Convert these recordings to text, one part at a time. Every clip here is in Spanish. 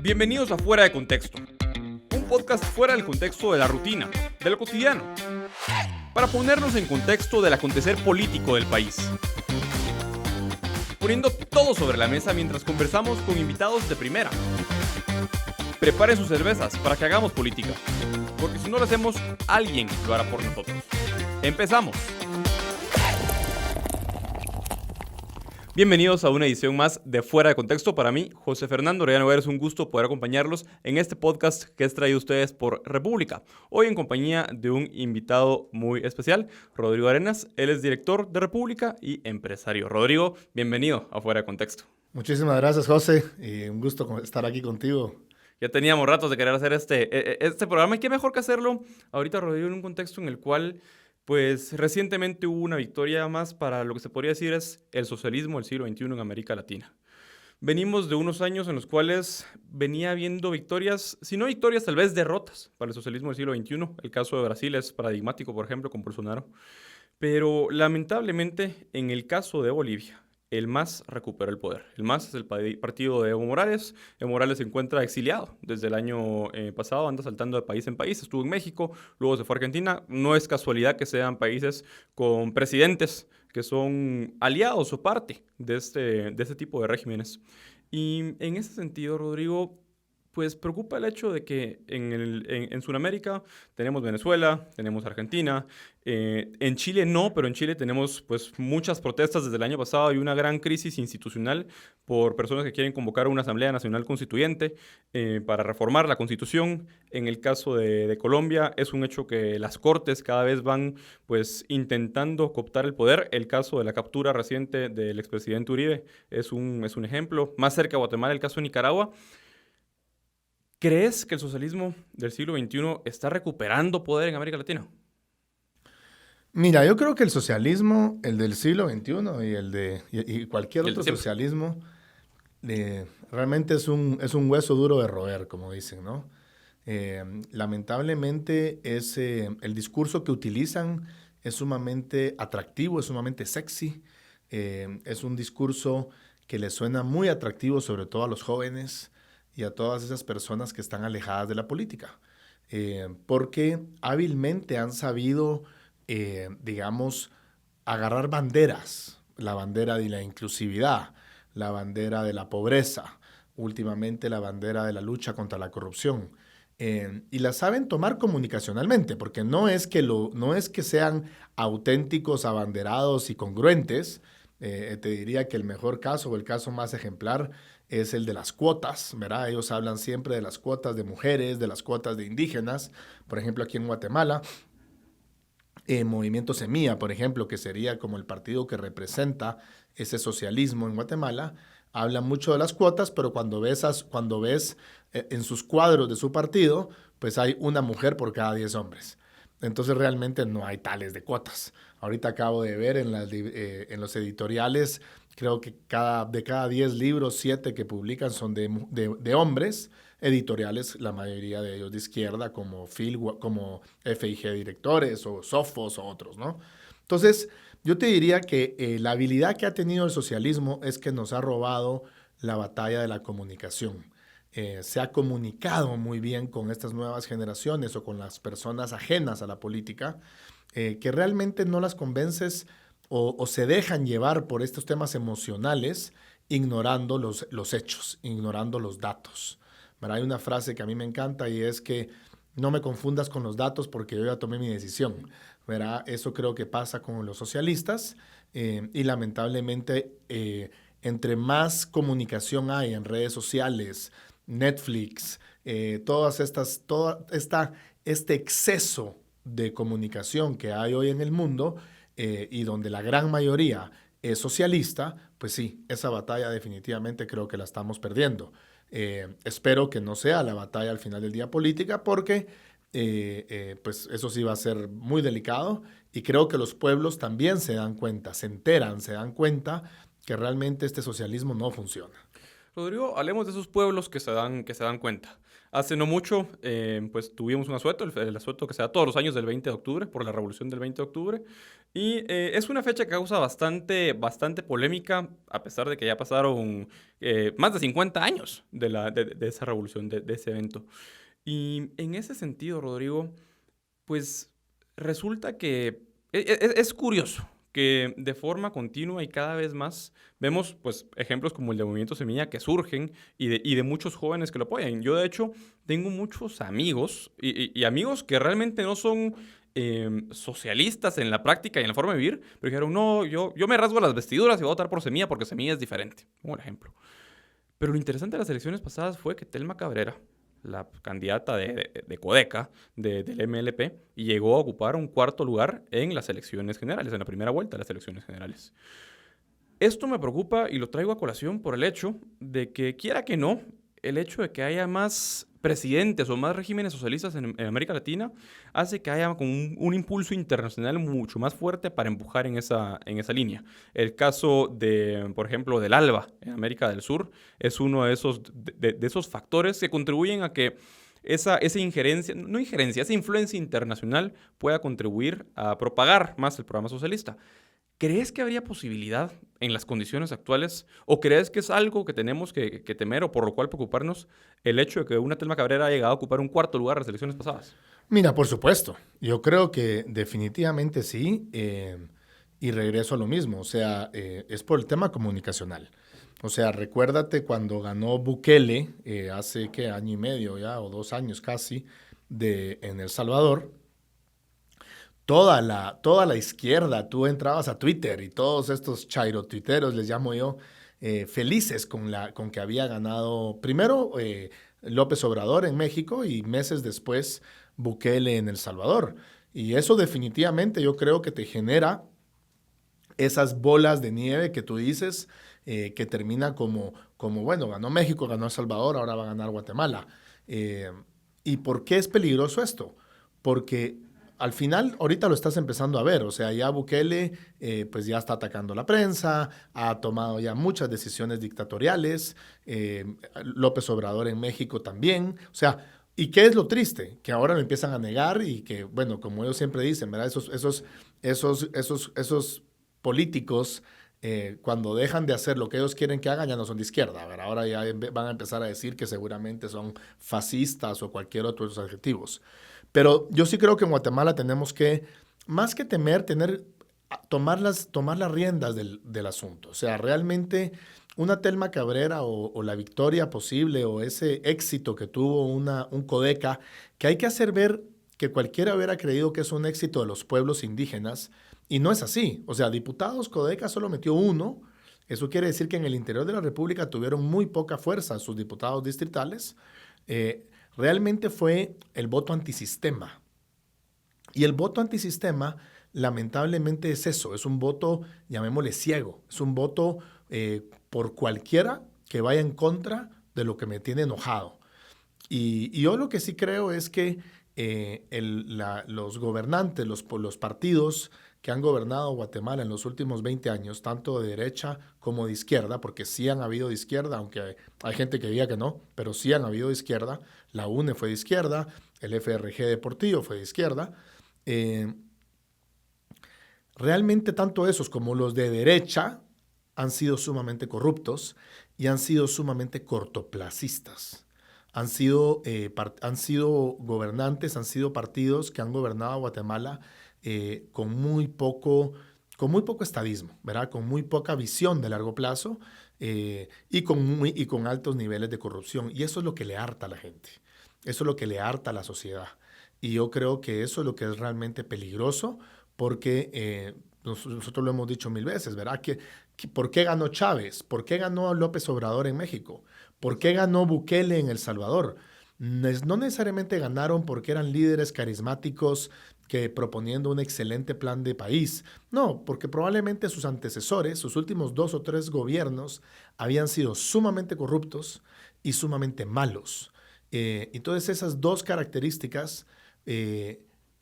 Bienvenidos a Fuera de Contexto, un podcast fuera del contexto de la rutina, de lo cotidiano, para ponernos en contexto del acontecer político del país. Poniendo todo sobre la mesa mientras conversamos con invitados de primera. Preparen sus cervezas para que hagamos política, porque si no lo hacemos, alguien lo hará por nosotros. ¡Empezamos! Bienvenidos a una edición más de Fuera de Contexto. Para mí, José Fernando Orellana Vera, es un gusto poder acompañarlos en este podcast que es traído a ustedes por República. Hoy en compañía de un invitado muy especial, Rodrigo Arenas. Él es director de República y empresario. Rodrigo, bienvenido a Fuera de Contexto. Muchísimas gracias, José, y un gusto estar aquí contigo. Ya teníamos ratos de querer hacer este programa y qué mejor que hacerlo ahorita, Rodrigo, en un contexto en el cual pues recientemente hubo una victoria más para lo que se podría decir es el socialismo del siglo XXI en América Latina. Venimos de unos años en los cuales venía habiendo victorias, si no victorias, tal vez derrotas para el socialismo del siglo XXI. El caso de Brasil es paradigmático, por ejemplo, con Bolsonaro. Pero lamentablemente, en el caso de Bolivia, el MAS recuperó el poder. El MAS es el partido de Evo Morales. Evo Morales se encuentra exiliado desde el año pasado, anda saltando de país en país. Estuvo en México, luego se fue a Argentina. No es casualidad que sean países con presidentes que son aliados o parte de este tipo de regímenes. Y en ese sentido, Rodrigo, pues preocupa el hecho de que en Sudamérica tenemos Venezuela, tenemos Argentina, en Chile no, pero en Chile tenemos pues muchas protestas desde el año pasado y una gran crisis institucional por personas que quieren convocar una Asamblea Nacional Constituyente para reformar la Constitución. En el caso de Colombia es un hecho que las cortes cada vez van pues intentando cooptar el poder. El caso de la captura reciente del expresidente Uribe es un ejemplo. Más cerca de Guatemala, el caso de Nicaragua. ¿Crees que el socialismo del siglo XXI está recuperando poder en América Latina? Mira, yo creo que el socialismo, el del siglo XXI y cualquier otro socialismo, realmente es un hueso duro de roer, como dicen, ¿no? Lamentablemente el discurso que utilizan es sumamente atractivo, es sumamente sexy. Es un discurso que le suena muy atractivo, sobre todo a los jóvenes y a todas esas personas que están alejadas de la política, porque hábilmente han sabido, digamos, agarrar banderas, la bandera de la inclusividad, la bandera de la pobreza, últimamente la bandera de la lucha contra la corrupción, y la saben tomar comunicacionalmente, porque no es que sean auténticos, abanderados y congruentes. Te diría que el mejor caso o el caso más ejemplar es el de las cuotas, ¿verdad? Ellos hablan siempre de las cuotas de mujeres, de las cuotas de indígenas. Por ejemplo, aquí en Guatemala, Movimiento Semilla, por ejemplo, que sería como el partido que representa ese socialismo en Guatemala, habla mucho de las cuotas, pero cuando ves en sus cuadros de su partido, pues hay una mujer por cada 10 hombres. Entonces realmente no hay tales de cuotas. Ahorita acabo de ver en los editoriales, creo que de cada 10 libros, 7 que publican son de hombres editoriales, la mayoría de ellos de izquierda, como FIG Directores o Sofos o otros, ¿no? Entonces, yo te diría que la habilidad que ha tenido el socialismo es que nos ha robado la batalla de la comunicación. Se ha comunicado muy bien con estas nuevas generaciones o con las personas ajenas a la política, que realmente no las convences o se dejan llevar por estos temas emocionales, ignorando los hechos, ignorando los datos. ¿Verdad? Hay una frase que a mí me encanta y es que no me confundas con los datos porque yo ya tomé mi decisión. ¿Verdad? Eso creo que pasa con los socialistas y lamentablemente entre más comunicación hay en redes sociales, Netflix, este exceso de comunicación que hay hoy en el mundo y donde la gran mayoría es socialista, pues sí, esa batalla definitivamente creo que la estamos perdiendo. Espero que no sea la batalla al final del día política porque pues eso sí va a ser muy delicado y creo que los pueblos también se dan cuenta, se dan cuenta que realmente este socialismo no funciona. Rodrigo, hablemos de esos pueblos que se dan cuenta. Hace no mucho, pues tuvimos un asueto, el asueto que se da todos los años del 20 de octubre, por la revolución del 20 de octubre, y es una fecha que causa bastante polémica, a pesar de que ya pasaron más de 50 años de esa revolución, de ese evento. Y en ese sentido, Rodrigo, pues resulta que es curioso que de forma continua y cada vez más vemos pues ejemplos como el de Movimiento Semilla que surgen y de muchos jóvenes que lo apoyan. Yo de hecho tengo muchos amigos y amigos que realmente no son socialistas en la práctica y en la forma de vivir, pero dijeron, no, yo me rasgo las vestiduras y voy a votar por Semilla porque Semilla es diferente, como el ejemplo. Pero lo interesante de las elecciones pasadas fue que Telma Cabrera, la candidata de Codeca, del MLP, llegó a ocupar un cuarto lugar en las elecciones generales, en la primera vuelta de las elecciones generales. Esto me preocupa y lo traigo a colación por el hecho de que, quiera que no, el hecho de que haya más presidentes o más regímenes socialistas en América Latina hace que haya como un impulso internacional mucho más fuerte para empujar en esa línea. El caso de, por ejemplo, del ALBA en América del Sur es uno de esos factores que contribuyen a que esa injerencia, no injerencia, esa influencia internacional pueda contribuir a propagar más el programa socialista. ¿Crees que habría posibilidad en las condiciones actuales? ¿O crees que es algo que tenemos que temer o por lo cual preocuparnos el hecho de que una Telma Cabrera haya llegado a ocupar un cuarto lugar en las elecciones pasadas? Mira, por supuesto, yo creo que definitivamente sí, y regreso a lo mismo, o sea, es por el tema comunicacional. O sea, recuérdate cuando ganó Bukele, hace, ¿qué? Año y medio ya, o 2 años casi, en El Salvador. Toda la izquierda, tú entrabas a Twitter y todos estos chairo tuiteros, les llamo yo, felices con que había ganado primero López Obrador en México y meses después Bukele en El Salvador. Y eso definitivamente yo creo que te genera esas bolas de nieve que tú dices, que termina como, bueno, ganó México, ganó El Salvador, ahora va a ganar Guatemala. Eh, ¿Y por qué es peligroso esto? Porque al final, ahorita lo estás empezando a ver, o sea, ya Bukele pues ya está atacando la prensa, ha tomado ya muchas decisiones dictatoriales, López Obrador en México también, o sea, ¿y qué es lo triste? Que ahora lo empiezan a negar y que, bueno, como ellos siempre dicen, ¿verdad? Esos políticos, cuando dejan de hacer lo que ellos quieren que hagan, ya no son de izquierda, ¿verdad? Ahora ya van a empezar a decir que seguramente son fascistas o cualquier otro de esos adjetivos. Pero yo sí creo que en Guatemala tenemos que, más que temer, tomar las riendas del asunto. O sea, realmente una Telma Cabrera o la victoria posible o ese éxito que tuvo un Codeca, que hay que hacer ver que cualquiera hubiera creído que es un éxito de los pueblos indígenas, y no es así. O sea, diputados Codeca solo metió uno. Eso quiere decir que en el interior de la República tuvieron muy poca fuerza sus diputados distritales. Realmente fue el voto antisistema. Y el voto antisistema, lamentablemente, es eso, es un voto, llamémosle ciego, es un voto por cualquiera que vaya en contra de lo que me tiene enojado. Y yo lo que sí creo es que los gobernantes, los partidos que han gobernado Guatemala en los últimos 20 años, tanto de derecha como de izquierda, porque sí han habido de izquierda, aunque hay gente que diga que no, pero sí han habido de izquierda, la UNE fue de izquierda, el FRG Deportivo fue de izquierda, eh, realmente tanto esos como los de derecha han sido sumamente corruptos y han sido sumamente cortoplacistas. Han sido gobernantes, han sido partidos que han gobernado a Guatemala con muy poco estadismo, ¿verdad? Con muy poca visión de largo plazo, y con altos niveles de corrupción. Y eso es lo que le harta a la gente. Eso es lo que le harta a la sociedad. Y yo creo que eso es lo que es realmente peligroso porque nosotros lo hemos dicho mil veces, ¿verdad? ¿Por qué ganó Chávez? ¿Por qué ganó López Obrador en México? ¿Por qué ganó Bukele en El Salvador? No necesariamente ganaron porque eran líderes carismáticos que proponiendo un excelente plan de país. No, porque probablemente sus antecesores, sus últimos 2 o 3 gobiernos, habían sido sumamente corruptos y sumamente malos. Entonces esas dos características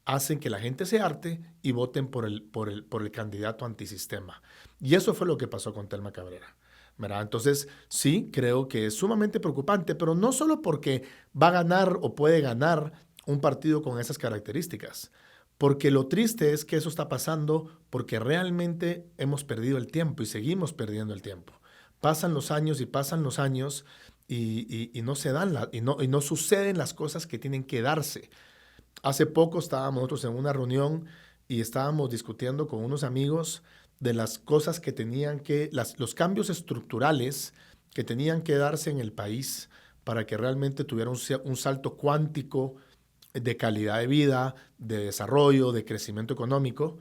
hacen que la gente se harte y voten por el candidato antisistema. Y eso fue lo que pasó con Telma Cabrera. ¿verdad? Entonces, sí, creo que es sumamente preocupante, pero no solo porque va a ganar o puede ganar un partido con esas características, porque lo triste es que eso está pasando porque realmente hemos perdido el tiempo y seguimos perdiendo el tiempo. Pasan los años y pasan los años y no se dan y no suceden las cosas que tienen que darse. Hace poco estábamos nosotros en una reunión y estábamos discutiendo con unos amigos de las cosas que los cambios estructurales que tenían que darse en el país para que realmente tuviera un salto cuántico de calidad de vida, de desarrollo, de crecimiento económico.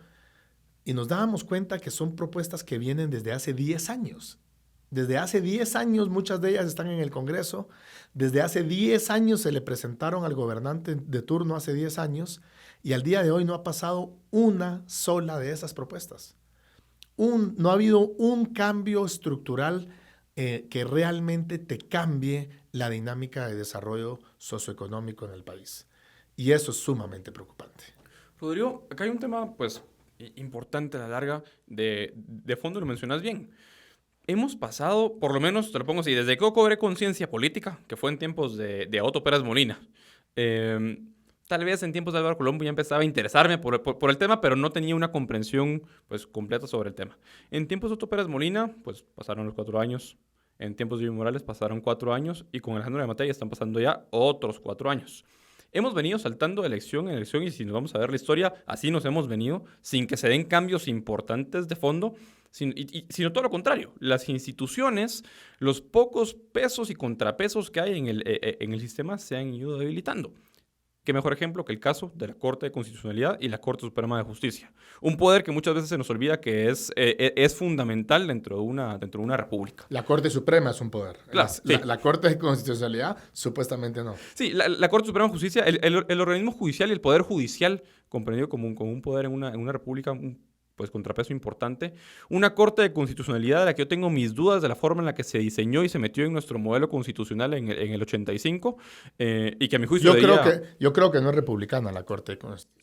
Y nos dábamos cuenta que son propuestas que vienen desde hace 10 años. Desde hace 10 años muchas de ellas están en el Congreso. Desde hace 10 años se le presentaron al gobernante de turno hace 10 años y al día de hoy no ha pasado una sola de esas propuestas. No ha habido un cambio estructural que realmente te cambie la dinámica de desarrollo socioeconómico en el país. Y eso es sumamente preocupante. Rodrigo, acá hay un tema pues importante a la larga, de fondo lo mencionas bien. Hemos pasado, por lo menos te lo pongo así, desde que yo cobré conciencia política, que fue en tiempos de Otto Pérez Molina. Tal vez en tiempos de Álvaro Colombo ya empezaba a interesarme por el tema, pero no tenía una comprensión pues, completa sobre el tema. En tiempos de Otto Pérez Molina, pues pasaron los 4 años. En tiempos de Evo Morales pasaron 4 años. Y con Alejandro Yamatei están pasando ya otros 4 años. Hemos venido saltando de elección en elección y si nos vamos a ver la historia, así nos hemos venido, sin que se den cambios importantes de fondo, sino todo lo contrario. Las instituciones, los pocos pesos y contrapesos que hay en el sistema se han ido debilitando. ¿Qué mejor ejemplo que el caso de la Corte de Constitucionalidad y la Corte Suprema de Justicia? Un poder que muchas veces se nos olvida que es fundamental dentro de una república. La Corte Suprema es un poder. Claro, sí. La Corte de Constitucionalidad supuestamente no. Sí, la Corte Suprema de Justicia, el organismo judicial y el poder judicial, comprendido como un poder en una república, pues contrapeso importante. Una Corte de Constitucionalidad de la que yo tengo mis dudas de la forma en la que se diseñó y se metió en nuestro modelo constitucional en el 85 y que a mi juicio yo creo que no es republicana la Corte de Constitucionalidad.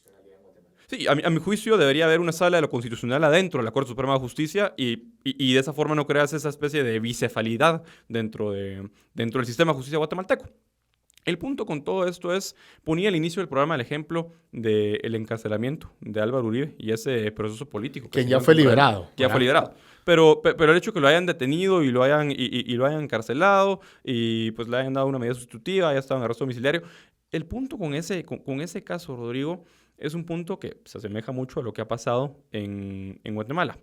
Sí, a mi juicio debería haber una sala de lo constitucional adentro de la Corte Suprema de Justicia y de esa forma no creas esa especie de bicefalidad dentro del sistema de justicia guatemalteco. El punto con todo esto es, ponía al inicio del programa el ejemplo del encarcelamiento de Álvaro Uribe y ese proceso político. Que ya fue liberado. Que ya fue liberado. Pero el hecho de que lo hayan detenido y lo hayan encarcelado y pues le hayan dado una medida sustitutiva, ya estaba en arresto domiciliario. El punto con ese caso, Rodrigo, es un punto que se asemeja mucho a lo que ha pasado en Guatemala.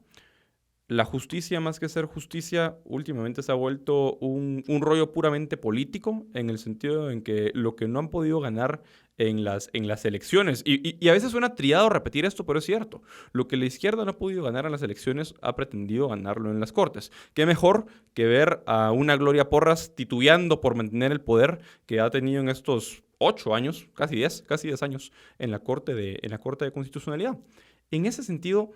La justicia, más que ser justicia, últimamente se ha vuelto un rollo puramente político, en el sentido en que lo que no han podido ganar en las elecciones, y a veces suena trillado repetir esto, pero es cierto, lo que la izquierda no ha podido ganar en las elecciones ha pretendido ganarlo en las Cortes. ¿Qué mejor que ver a una Gloria Porras titubeando por mantener el poder que ha tenido en estos 8 años, casi 10 años, en la Corte de Constitucionalidad? En ese sentido,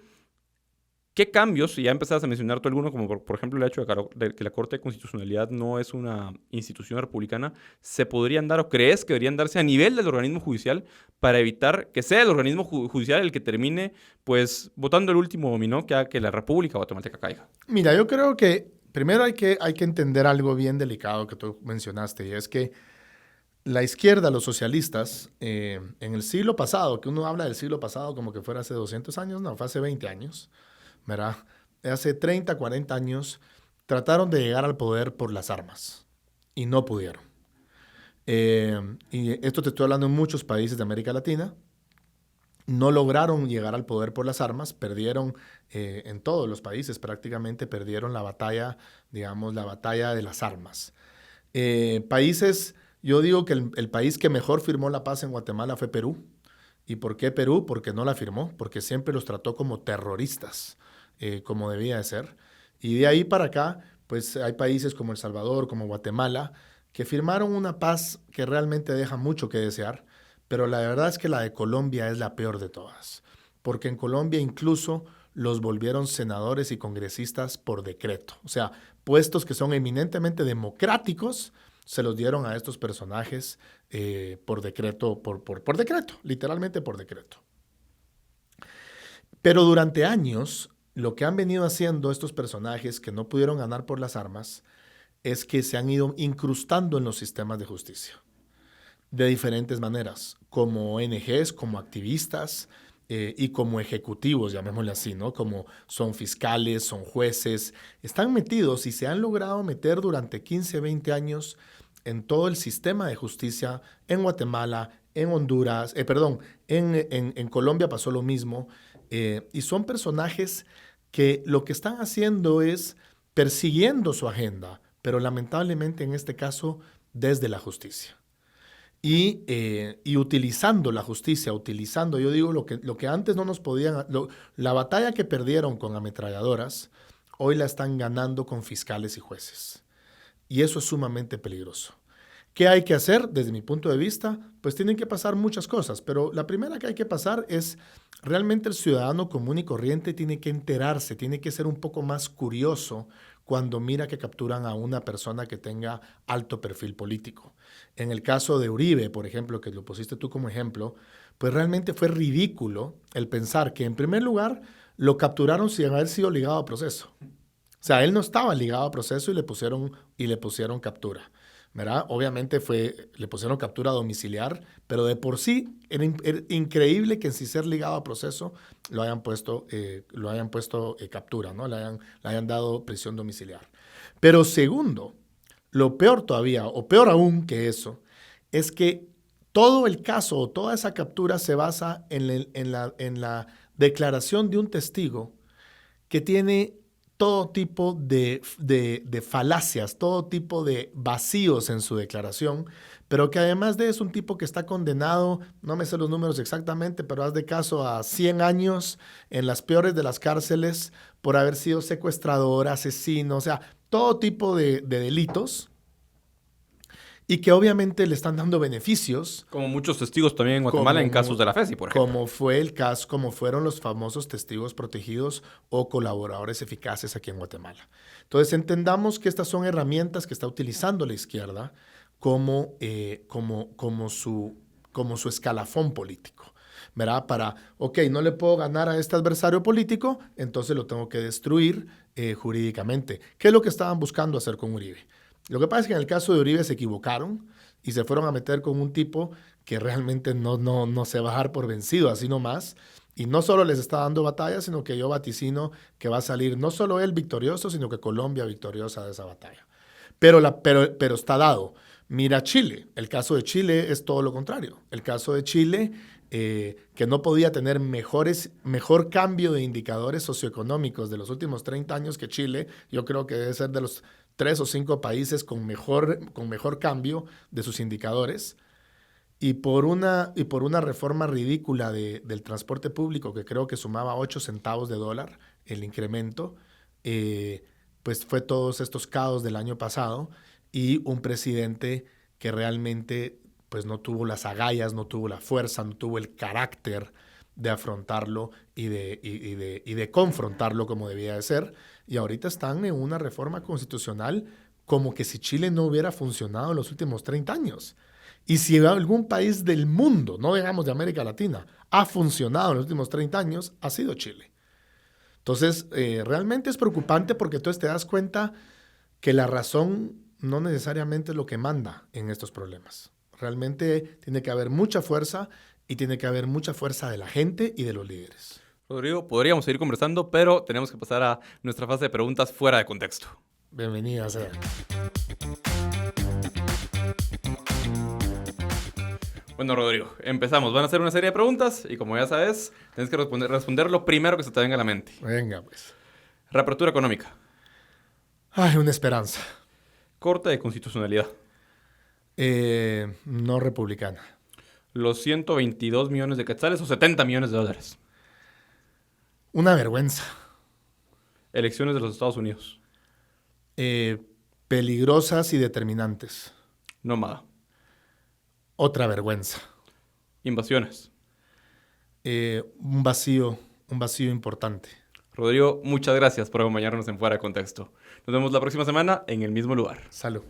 ¿qué cambios, y ya empezaste a mencionar tú alguno, como por ejemplo el hecho de que la Corte de Constitucionalidad no es una institución republicana, se podrían dar o crees que deberían darse a nivel del organismo judicial para evitar que sea el organismo judicial el que termine pues votando el último dominó que haga que la República Guatemalteca caiga? Mira, yo creo que primero hay que entender algo bien delicado que tú mencionaste, y es que la izquierda, los socialistas, en el siglo pasado, que uno habla del siglo pasado como que fuera hace 200 años, no, fue hace 20 años, ¿verdad? Hace 30, 40 años trataron de llegar al poder por las armas y no pudieron. Y esto te estoy hablando en muchos países de América Latina. No lograron llegar al poder por las armas, perdieron en todos los países, prácticamente perdieron la batalla, digamos, la batalla de las armas. Países, yo digo que el país que mejor firmó la paz en Guatemala fue Perú. ¿Y por qué Perú? Porque no la firmó, porque siempre los trató como terroristas, como debía de ser. Y de ahí para acá, pues hay países como El Salvador, como Guatemala, que firmaron una paz que realmente deja mucho que desear, pero la verdad es que la de Colombia es la peor de todas, porque en Colombia incluso los volvieron senadores y congresistas por decreto. O sea, puestos que son eminentemente democráticos, se los dieron a estos personajes por decreto, por decreto, literalmente por decreto. Pero durante años lo que han venido haciendo estos personajes que no pudieron ganar por las armas es que se han ido incrustando en los sistemas de justicia de diferentes maneras, como ONGs, como activistas y como ejecutivos, llamémosle así, ¿no? Como son fiscales, son jueces, están metidos y se han logrado meter durante 15, 20 años en todo el sistema de justicia en Guatemala, en Honduras, en Colombia pasó lo mismo, y son personajes que lo que están haciendo es persiguiendo su agenda, pero lamentablemente en este caso desde la justicia. Y utilizando la justicia, yo digo, lo que antes no nos podían, la batalla que perdieron con ametralladoras, hoy la están ganando con fiscales y jueces. Y eso es sumamente peligroso. ¿Qué hay que hacer? Desde mi punto de vista, pues tienen que pasar muchas cosas, pero la primera que hay que pasar es realmente el ciudadano común y corriente tiene que enterarse, tiene que ser un poco más curioso cuando mira que capturan a una persona que tenga alto perfil político. En el caso de Uribe, por ejemplo, que lo pusiste tú como ejemplo, pues realmente fue ridículo el pensar que en primer lugar lo capturaron sin haber sido ligado a proceso. O sea, él no estaba ligado a proceso y le pusieron captura, ¿verdad? Obviamente le pusieron captura domiciliar, pero de por sí era increíble que sin ser ligado a proceso lo hayan puesto captura, ¿no? Le hayan dado prisión domiciliar. Pero segundo, lo peor todavía, o peor aún que eso, es que todo el caso o toda esa captura se basa en la declaración de un testigo que tiene todo tipo de falacias, todo tipo de vacíos en su declaración, pero que además de eso es un tipo que está condenado, no me sé los números exactamente, pero haz de caso a 100 años en las peores de las cárceles por haber sido secuestrador, asesino, o sea, todo tipo de delitos, y que obviamente le están dando beneficios. Como muchos testigos también en Guatemala en casos de la FESI, por ejemplo. Como fueron los famosos testigos protegidos o colaboradores eficaces aquí en Guatemala. Entonces entendamos que estas son herramientas que está utilizando la izquierda como su escalafón político, ¿verdad? No le puedo ganar a este adversario político, entonces lo tengo que destruir jurídicamente. ¿Qué es lo que estaban buscando hacer con Uribe? Lo que pasa es que en el caso de Uribe se equivocaron y se fueron a meter con un tipo que realmente no se va a dar por vencido, así nomás. Y no solo les está dando batalla, sino que yo vaticino que va a salir no solo él victorioso, sino que Colombia victoriosa de esa batalla. Pero está dado. Mira Chile. El caso de Chile es todo lo contrario. El caso de Chile, que no podía tener mejor cambio de indicadores socioeconómicos de los últimos 30 años que Chile, yo creo que debe ser de los 3 o 5 países con mejor cambio de sus indicadores, y por una reforma ridícula del transporte público que creo que sumaba 8 centavos de dólar el incremento, pues fue todos estos caos del año pasado y un presidente que realmente pues no tuvo las agallas, no tuvo la fuerza, no tuvo el carácter de afrontarlo y de confrontarlo como debía de ser. Y ahorita están en una reforma constitucional como que si Chile no hubiera funcionado en los últimos 30 años. Y si algún país del mundo, no digamos de América Latina, ha funcionado en los últimos 30 años, ha sido Chile. Entonces, realmente es preocupante porque entonces te das cuenta que la razón no necesariamente es lo que manda en estos problemas. Realmente tiene que haber mucha fuerza y tiene que haber mucha fuerza de la gente y de los líderes. Rodrigo, podríamos seguir conversando, pero tenemos que pasar a nuestra fase de preguntas fuera de contexto. Bienvenida sea. Bueno, Rodrigo, empezamos. Van a hacer una serie de preguntas y como ya sabes, tienes que responder lo primero que se te venga a la mente. Venga, pues. Reapertura económica. Ay, una esperanza. Corte de constitucionalidad. No republicana. Los 122 millones de quetzales o 70 millones de dólares. Una vergüenza. Elecciones de los Estados Unidos. Peligrosas y determinantes. Nómada. Otra vergüenza. Invasiones. Un vacío importante. Rodrigo, muchas gracias por acompañarnos en Fuera de Contexto. Nos vemos la próxima semana en el mismo lugar. Salud.